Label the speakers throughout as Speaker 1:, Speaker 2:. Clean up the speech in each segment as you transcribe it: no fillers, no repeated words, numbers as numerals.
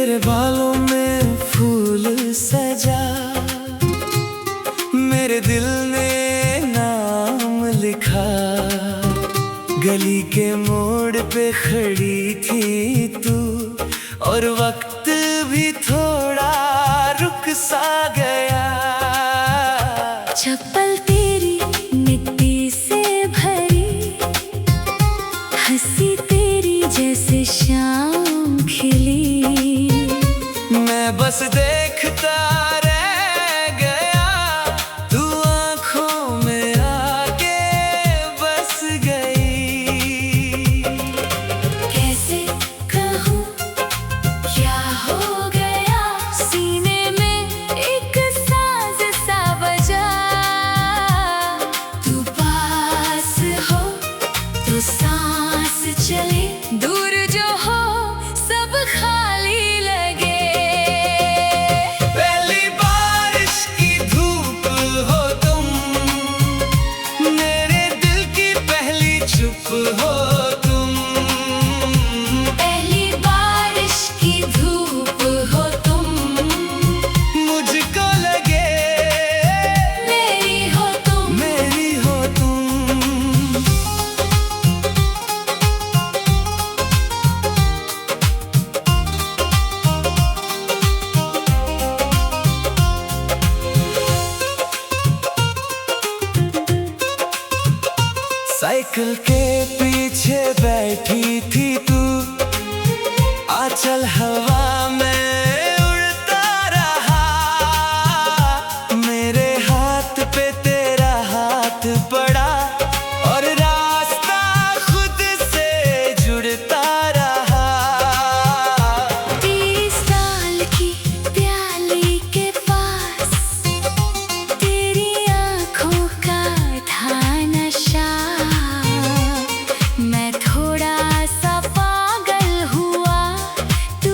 Speaker 1: तेरे बालों में फूल सजा, मेरे दिल ने नाम लिखा। गली के मोड़ पे खड़ी थी तू, और वक्त भी थोड़ा रुक सा गया।
Speaker 2: चप्पल तेरी मिट्टी से भरी, हंसी तेरी जैसे शाम खिली।
Speaker 1: मैं बस देखता रह गया, तू आँखों में आके बस गई।
Speaker 2: कैसे कहूँ क्या हो गया, सीने में एक साज सा बजा। तू पास हो तो सांस चले, दूर जो हो सब खाली लगे।
Speaker 1: पहली बारिश की धूप हो तुम, मेरे दिल की पहली चुप हो तुम।
Speaker 2: पहली बारिश की धूप हो तुम,
Speaker 1: मुझको लगे
Speaker 2: मेरी हो तुम।
Speaker 1: मेरी हो तुम। साइकिल के पीछे बैठी थी तू, आंचल हवा में उड़ता रहा। मेरे हाथ पे तेरा हाथ पड़ा, और रास्ता खुद से जुड़ता रहा।
Speaker 2: 30 साल की प्याली के पास, तेरी आँखों का था नशा। मैं थोड़ा सा पागल हुआ, तू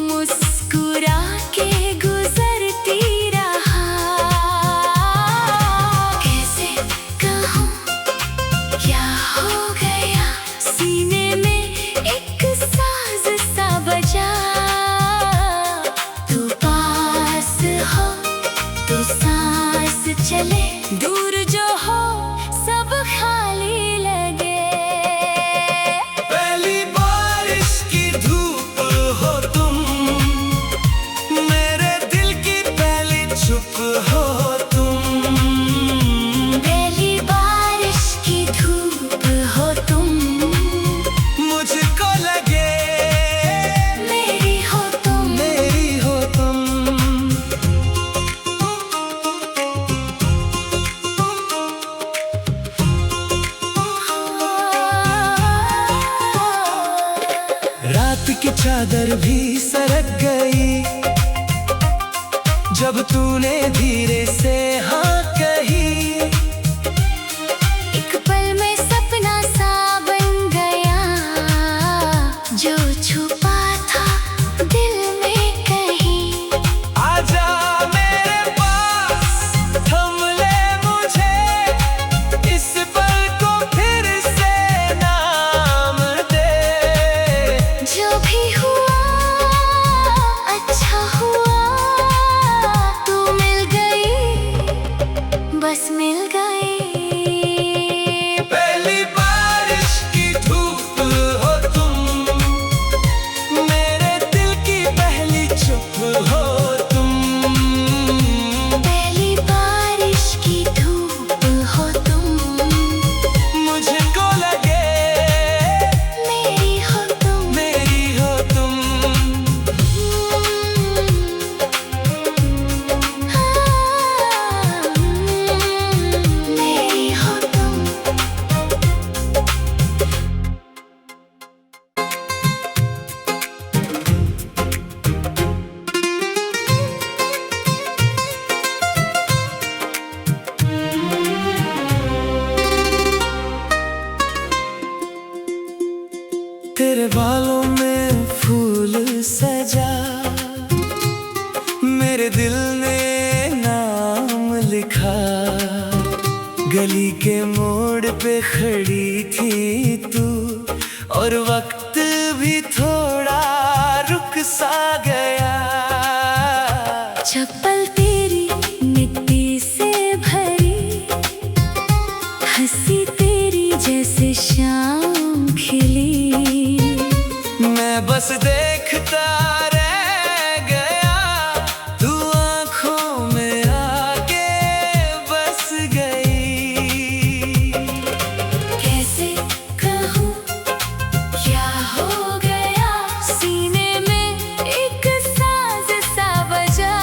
Speaker 2: मुस्कुरा के गुजरती रहा। कैसे कहूँ क्या हो गया, सीने में एक साज सा बजा। तू पास हो तो सांस चले, दूर जो हो सब खाली लगे।
Speaker 1: पहली बारिश की धूप हो तुम, मेरे दिल की पहली चुप हो तुम।
Speaker 2: पहली बारिश की धूप हो तुम,
Speaker 1: मुझको लगे
Speaker 2: मेरी हो तुम।
Speaker 1: मेरी हो तुम। रात की चादर भी सरक गई, जब तूने धीरे से हाँ कही।
Speaker 2: एक पल में सपना सा बन गया, जो छुपा था दिल में कहीं।
Speaker 1: आजा मेरे पास, थम ले मुझे, इस पल को फिर से नाम दे।
Speaker 2: जो भी हुआ अच्छा हुआ, तू मिल गई, बस मिल गई।
Speaker 1: पहली बारिश की धूप हो तुम, मेरे दिल की पहली चुप हो तुम।
Speaker 2: पहली बारिश की धूप हो तुम,
Speaker 1: मुझको लगे
Speaker 2: मेरी हो तुम।
Speaker 1: मेरी हो तुम।
Speaker 2: मेरी हो तुम।
Speaker 1: तेरे बालों में फूल सजा, मेरे दिल ने नाम लिखा। गली के मोड़ पे खड़ी थी तू, और वक्त भी थोड़ा रुक सा गया।
Speaker 2: चप्पल तेरी मिट्टी से भरी, हंसी तेरी जैसे शाम खिली।
Speaker 1: मैं बस देखता रह गया, तू आँखों में आके बस गई।
Speaker 2: कैसे कहूँ क्या हो गया, सीने में एक साज सा बजा।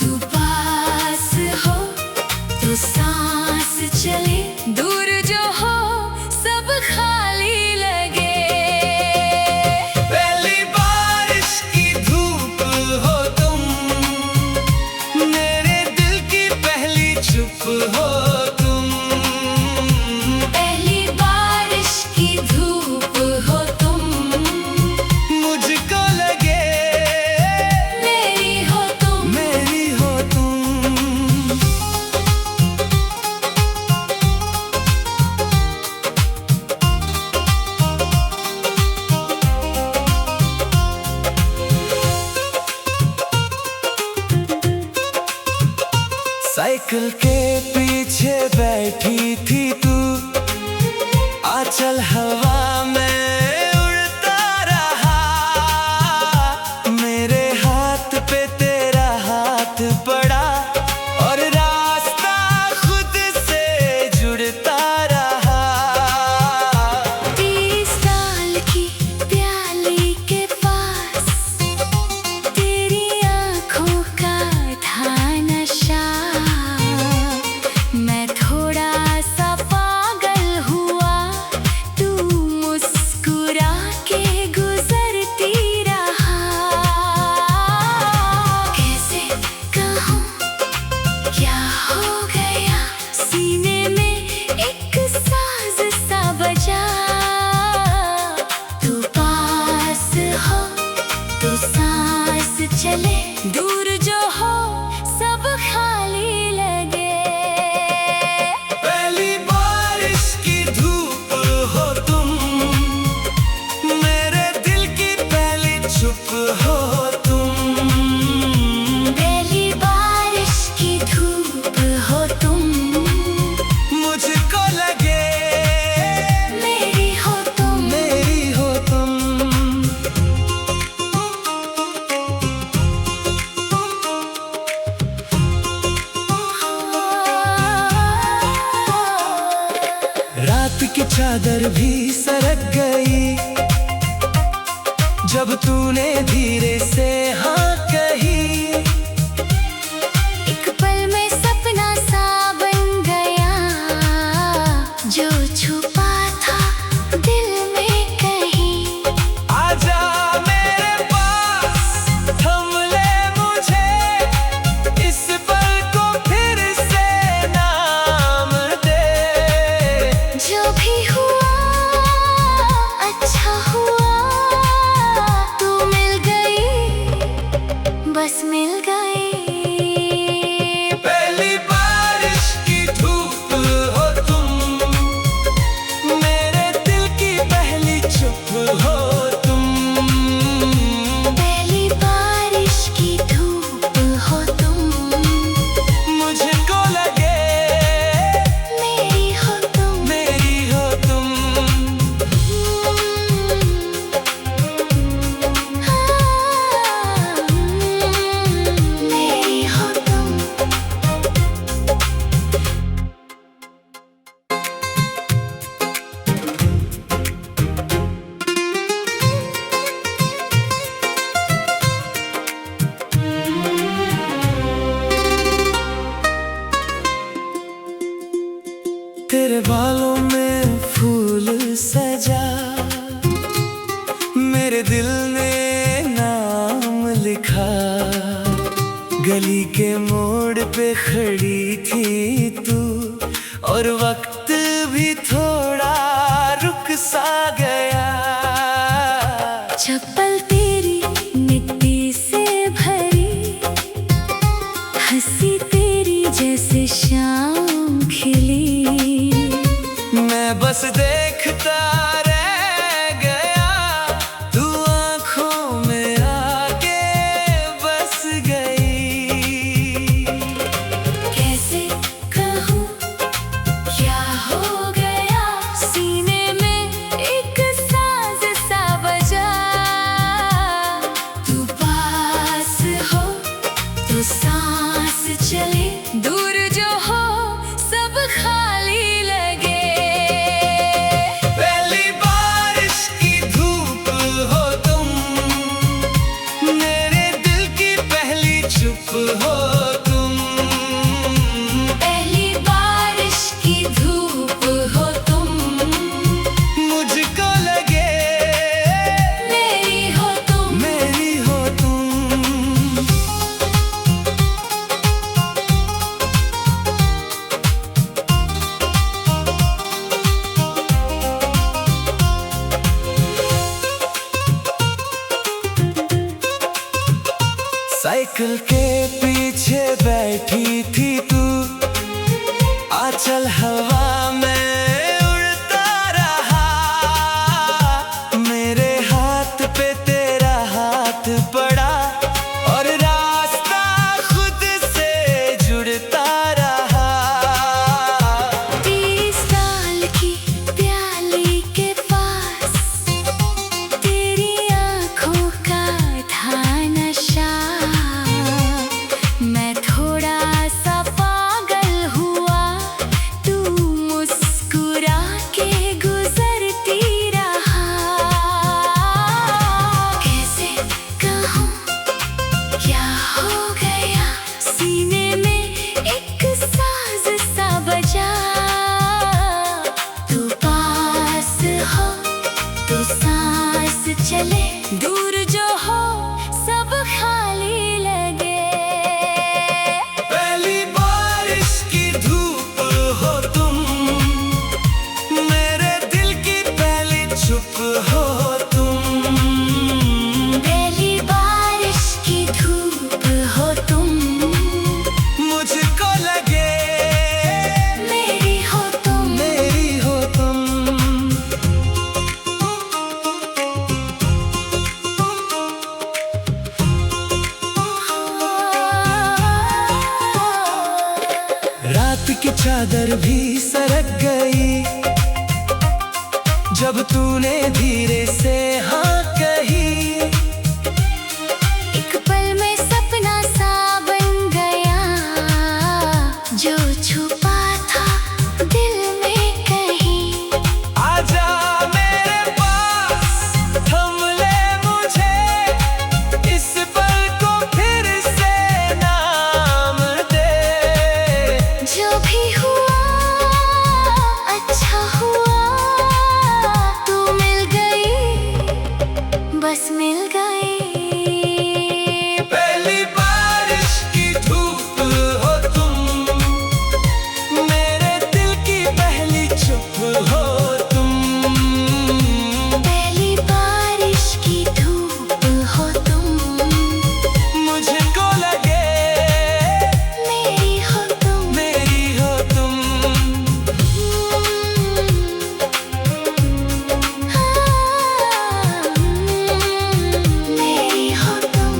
Speaker 2: तू पास हो तो सांस चले, दूर जो हो सब खाली लगे।
Speaker 1: पहली बारिश की धूप हो तुम, मेरे दिल की पहली चुप हो तुम।
Speaker 2: पहली बारिश की धूप हो तुम,
Speaker 1: मुझको लगे
Speaker 2: मेरी हो तुम।
Speaker 1: मेरी हो तुम। साइकिल के पीछे बैठी थी तू, आंचल हवा में उड़ता रहा। मेरे हाथ पे तेरा हाथ पड़ा और रास्ता खुद से जुड़ता रहा।
Speaker 2: 30 साल की प्याली के पास तेरी आँखों का था नशा। मैं थोड़ा सा पागल हुआ, तू मुस्कुरा के गुजरती रहा। कैसे कहूँ क्या हो गया, सीने में एक साज सा बजा। तू पास हो तो सांस चले, दूर जो हो सब खाली लगे।
Speaker 1: पहली बारिश की धूप हो तुम, मेरे दिल की पहली चुप हो तुम।
Speaker 2: पहली बारिश की धूप हो तुम,
Speaker 1: मुझको लगे
Speaker 2: मेरी हो तुम।
Speaker 1: मेरी हो तुम। रात की चादर भी सरक गई, जब तूने धीरे से हाँ कही।
Speaker 2: एक पल में सपना सा बन गया, जो छुपा था दिल में कहीं।
Speaker 1: आजा मेरे पास, थम ले मुझे, इस पल को फिर से नाम दे।
Speaker 2: जो भी हुआ अच्छा हुआ, तू मिल गई, बस मिल गई।
Speaker 1: पहली बारिश की धूप हो तुम, मेरे दिल की पहली चुप हो तुम।
Speaker 2: पहली बारिश की धूप हो तुम,
Speaker 1: मुझको लगे
Speaker 2: मेरी हो तुम।
Speaker 1: मेरी हो तुम।
Speaker 2: मेरी हो तुम।
Speaker 1: तेरे बालों में फूल सजा, मेरे दिल ने नाम लिखा। गली के मोड़ पे खड़ी थी तू, और वक्त भी थोड़ा रुक सा गया।
Speaker 2: चप्पल तेरी मिट्टी से भरी, हंसी तेरी जैसे शाम खिली।
Speaker 1: मैं बस देखता रह गया, तू आँखों में आके बस साइकिल के पीछे बैठी थी तू, आंचल हवा में उड़ता रहा। मेरे हाथ पे तेरा हाथ पड़ा और रास्ता खुद से जुड़ता रहा।
Speaker 2: 30 साल की प्याली के पास तेरी आंखों का था नशा। मैं थोड़ा सा पागल हुआ, तू मुस्कुरा के गुजरती रहा। कैसे कहूँ क्या हो गया, सीने में एक साज सा बजा। तू पास हो तो सांस चले, दूर जो हो सब खाली लगे।
Speaker 1: पहली बारिश की धूप हो तुम, मेरे दिल की पहली चुप हो तुम।
Speaker 2: पहली बारिश की धूप हो तुम,
Speaker 1: मुझको लगे
Speaker 2: मेरी हो तुम।
Speaker 1: मेरी हो तुम। रात की चादर भी सरक गई जब तूने धीरे से हाँ कही।
Speaker 2: एक पल में सपना सा बन गया, जो छुपा था दिल में कहीं।
Speaker 1: आजा मेरे पास, थम ले मुझे, इस पल को फिर से नाम दे।
Speaker 2: जो भी हुआ अच्छा हुआ, तू मिल गई, बस मिल गई।
Speaker 1: पहली बारिश की धूप हो तुम, मेरे दिल की पहली चुप हो तुम।
Speaker 2: पहली बारिश की धूप हो तुम,
Speaker 1: मुझको लगे
Speaker 2: मेरी हो तुम।
Speaker 1: मेरी हो तुम।
Speaker 2: मेरी हो तुम।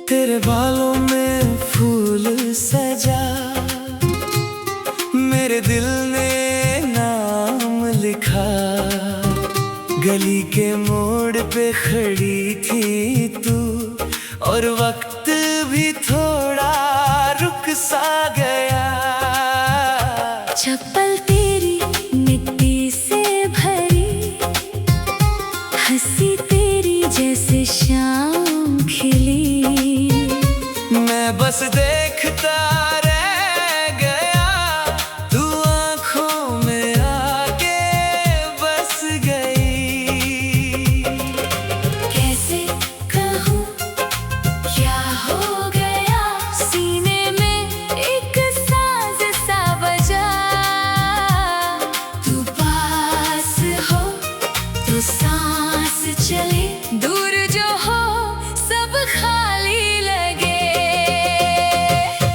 Speaker 1: तेरे बालों में फूल सजा, मेरे दिल ने नाम लिखा। गली के मोड़ पे खड़ी थी तू, और वक्त भी थोड़ा रुक सा गया।
Speaker 2: चप्पल तेरी मिट्टी से भरी, हंसी तेरी जैसे शाम खिली।
Speaker 1: मैं बस देखता रह गया, तू आँखों में आके बस गई।
Speaker 2: कैसे कहूँ क्या हो गया, सीने में एक साज सा बजा। तू पास हो तो सांस चले, दूर जो हो सब खाली लगे।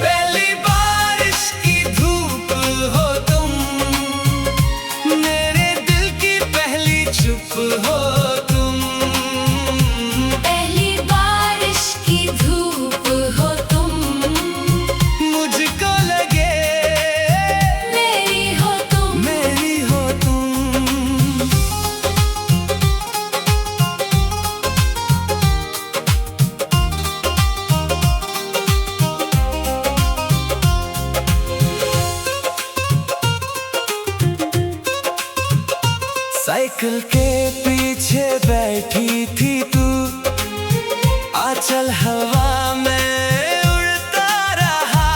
Speaker 1: पहली बारिश की धूप हो तुम, मेरे दिल की पहली चुप हो तुम।
Speaker 2: पहली बारिश की धूप हो तुम,
Speaker 1: मुझको लगे
Speaker 2: मेरी हो तुम।
Speaker 1: मेरी हो तुम। साइकिल के पीछे बैठी थी तू, आंचल हवा में उड़ता रहा।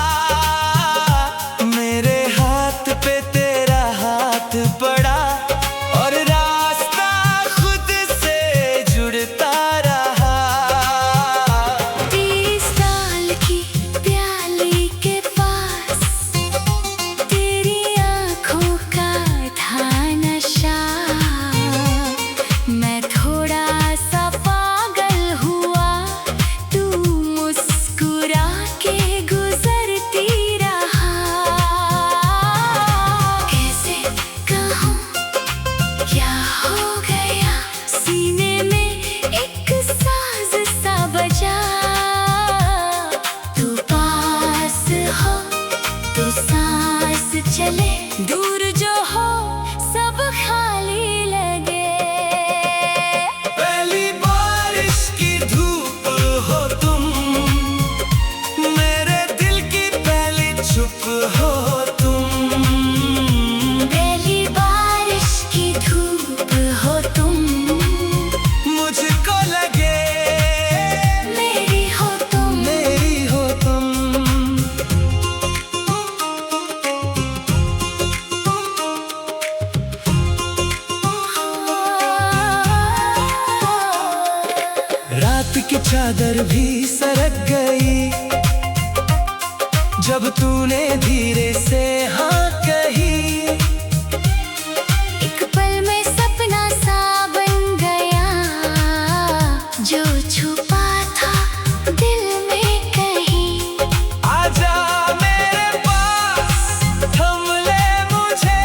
Speaker 1: मेरे हाथ पे तेरा हाथ पड़ा और रास्ता खुद से जुड़ता की चादर भी सरक गई जब तूने धीरे से हाँ कही।
Speaker 2: एक पल में सपना सा बन गया जो छुपा था दिल में कहीं।
Speaker 1: आजा मेरे पास, थम ले मुझे,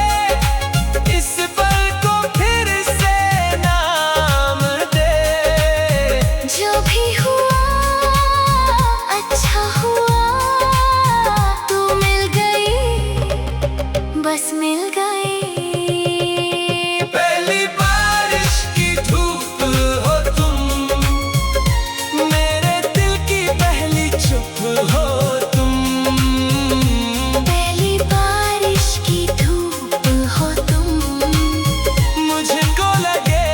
Speaker 1: इस पल को फिर से नाम दे।
Speaker 2: जो भी हुआ अच्छा हुआ, तू मिल गई, बस मिल गई।
Speaker 1: पहली बारिश की धूप हो तुम, मेरे दिल की पहली चुप हो तुम।
Speaker 2: पहली बारिश की धूप हो तुम,
Speaker 1: मुझको लगे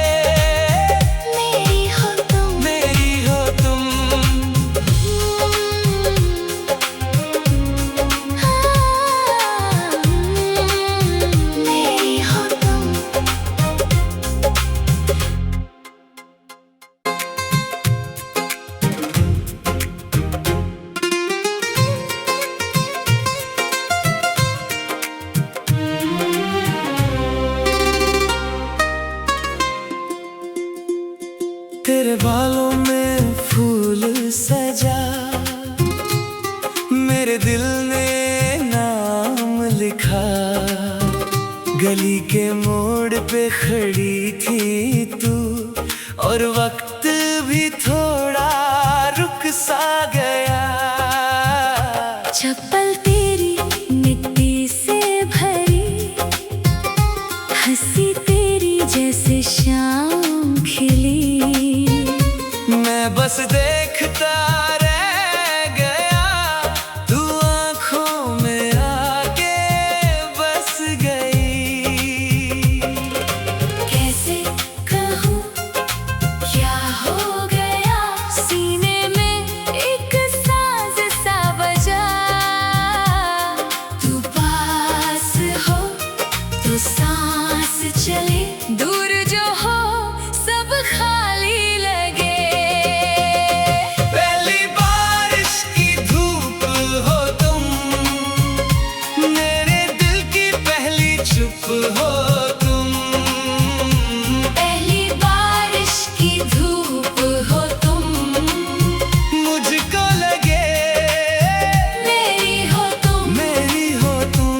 Speaker 2: मेरी हो तुम।
Speaker 1: मेरी हो तुम।
Speaker 2: मेरी हो तुम।
Speaker 1: तेरे बालों में फूल सजा, मेरे दिल ने नाम लिखा। गली के मोड़ पे खड़ी थी तू, और वक्त भी थोड़ा रुक सा गया।
Speaker 2: चप्पल तेरी मिट्टी से भरी, हंसी तेरी जैसे शाम खिली।
Speaker 1: मैं बस देखता रह गया, तू आँखों में आके बस गई।
Speaker 2: कैसे कहूँ क्या हो गया, सीने में एक साज सा बजा। तू पास हो तो सांस चले, दूर जो हो सब खाली लगे।
Speaker 1: पहली बारिश की धूप हो तुम, मेरे दिल की पहली चुप हो तुम।
Speaker 2: पहली बारिश की धूप हो तुम,
Speaker 1: मुझको लगे
Speaker 2: मेरी हो तुम।
Speaker 1: मेरी हो तुम।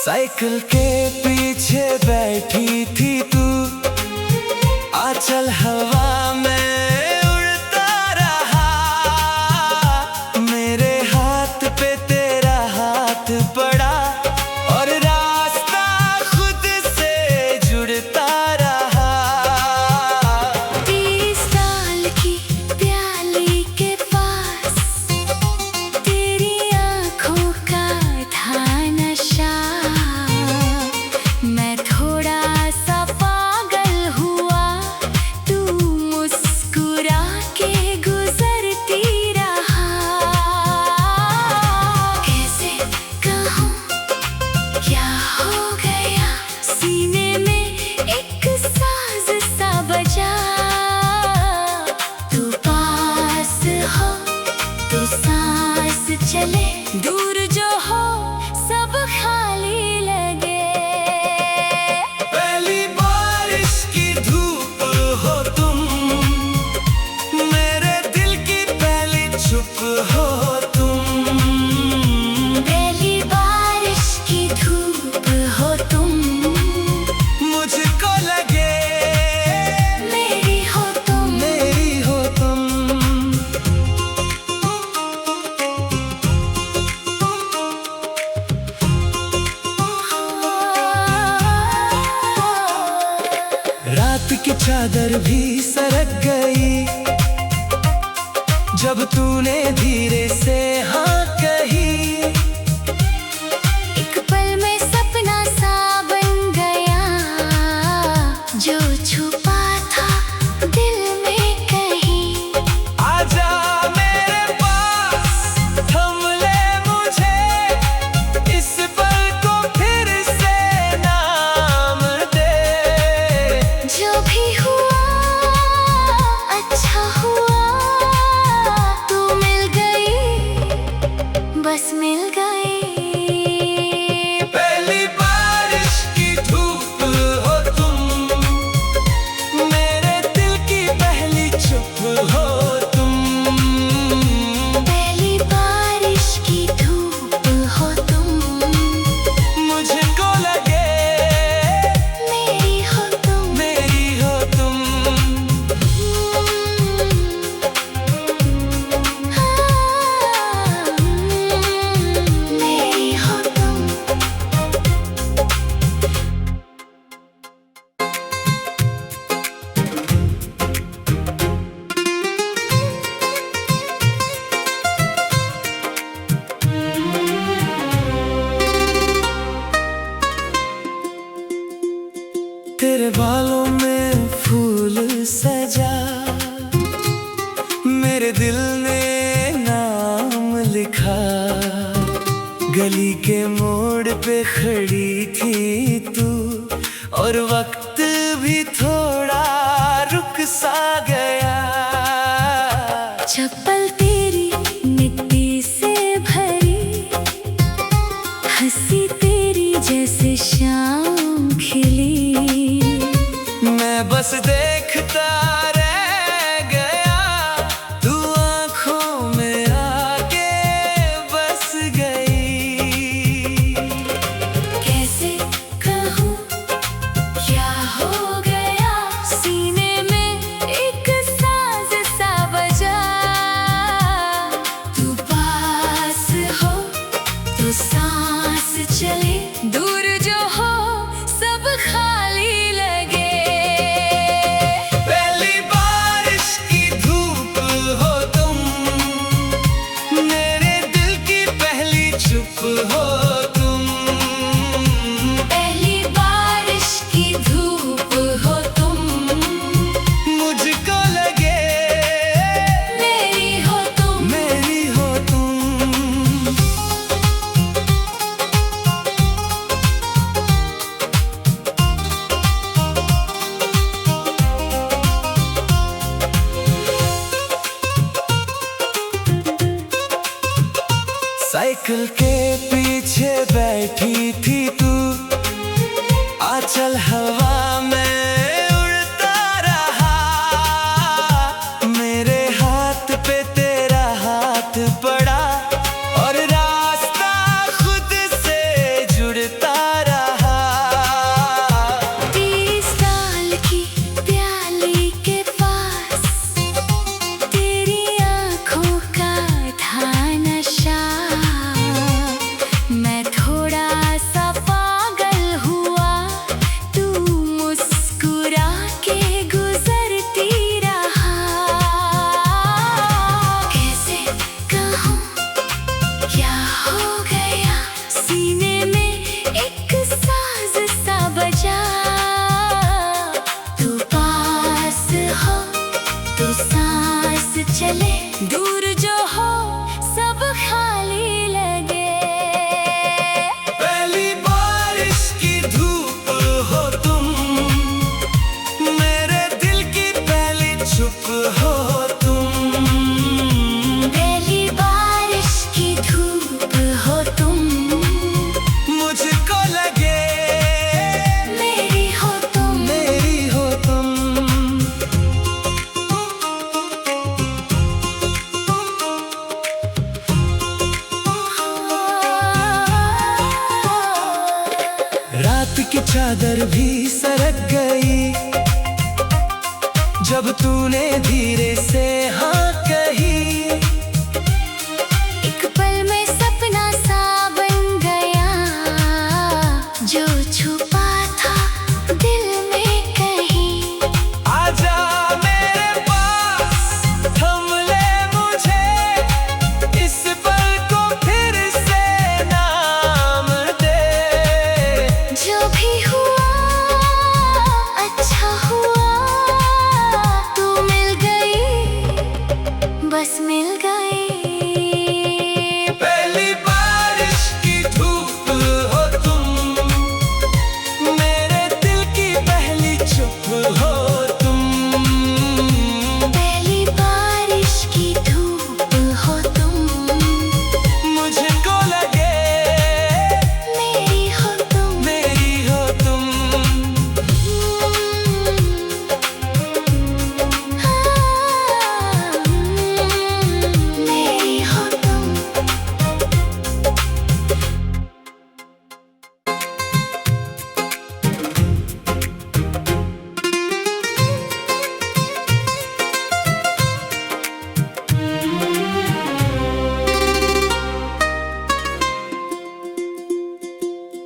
Speaker 1: साइकिल के पीछे बैठी थी तू, आंचल हवा में उड़ता रहा। मेरे हाथ पे तेरा हाथ पड़ा, और रास्ता खुद से जुड़ता रहा।
Speaker 2: 30 साल की प्याली के पास, तेरी आँखों का था नशा। मैं थोड़ा सा पागल हुआ, तू मुस्कुरा के गुजरती रहा। कैसे कहूँ क्या हो गया, सीने में एक साज सा बजा। तू पास हो तो सांस चले, दूर जो हो सब खाली लगे।
Speaker 1: पहली बारिश की धूप हो तुम, मेरे दिल की पहली चुप हो तुम।
Speaker 2: पहली बारिश की धूप हो तुम,
Speaker 1: मुझको लगे
Speaker 2: मेरी हो तुम।
Speaker 1: मेरी हो तुम। रात की चादर भी सरक गई जब तूने धीरे से हाँ कही।
Speaker 2: एक पल में सपना सा बन गया जो छुपा था दिल में कहीं।
Speaker 1: सजा, मेरे दिल ने नाम लिखा। गली के मोड़ पे खड़ी थी तू, और वक्त भी थोड़ा रुक सा गया।
Speaker 2: चप्पल तेरी मिट्टी से भरी, हंसी तेरी जैसे शाम खिली।
Speaker 1: मैं बस देखता रह गया, तू आँखों में आके बस गई।
Speaker 2: कैसे कहूँ क्या हो गया, सीने में एक साज सा बजा। तू पास हो तो सांस चले, दूर जो हो सब खाली लगे।
Speaker 1: पहली बारिश की धूप हो तुम, मेरे दिल की पहली चुप हो तुम।
Speaker 2: पहली बारिश की धूप हो तुम,
Speaker 1: मुझको लगे
Speaker 2: मेरी हो तुम।
Speaker 1: मेरी हो तुम। साइकिल के पीछे बैठी थी तू, आंचल हवा में उड़ता रहा। मेरे हाथ पे तेरा हाथ पड़ा, और रास्ता खुद से जुड़ता रहा।
Speaker 2: 30 साल की प्याली के पास, तेरी आँखों का था नशा। मैं थोड़ा सा पागल हुआ, तू मुस्कुरा के गुजरती रहा। कैसे कहूँ क्या हो गया, सीने में एक साज सा बजा। तू पास हो तो सांस चले, दूर जो हो सब खाली लगे।
Speaker 1: पहली बारिश की धूप हो तुम, मेरे दिल की पहली चुप हो तुम।
Speaker 2: पहली बारिश की धूप हो तुम,
Speaker 1: मुझको लगे
Speaker 2: मेरी हो तुम।
Speaker 1: मेरी हो तुम। रात की चादर भी सरक गई, जब तूने धीरे से हाँ कही।
Speaker 2: एक पल में सपना सा बन गया, जो छुपा था दिल में कहीं।
Speaker 1: आजा मेरे पास, थम ले मुझे, इस पल को फिर से नाम दे।
Speaker 2: जो भी हुआ अच्छा हुआ, तू मिल गई, बस मिल गई।
Speaker 1: पहली बारिश की धूप हो तुम, मेरे दिल की पहली चुप हो तुम।
Speaker 2: पहली बारिश की धूप हो तुम,
Speaker 1: मुझको लगे
Speaker 2: मेरी हो तुम।
Speaker 1: मेरी हो तुम।
Speaker 2: मेरी हो तुम।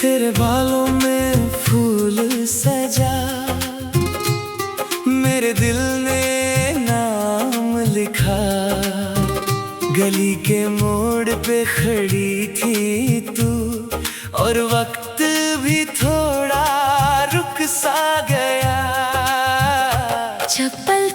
Speaker 1: तेरे बालों में फूल सजा, मेरे दिल ने नाम लिखा। गली के मोड़ पे खड़ी थी तू, और वक्त भी थोड़ा रुक सा गया।
Speaker 2: चप्पल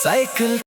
Speaker 1: साइकिल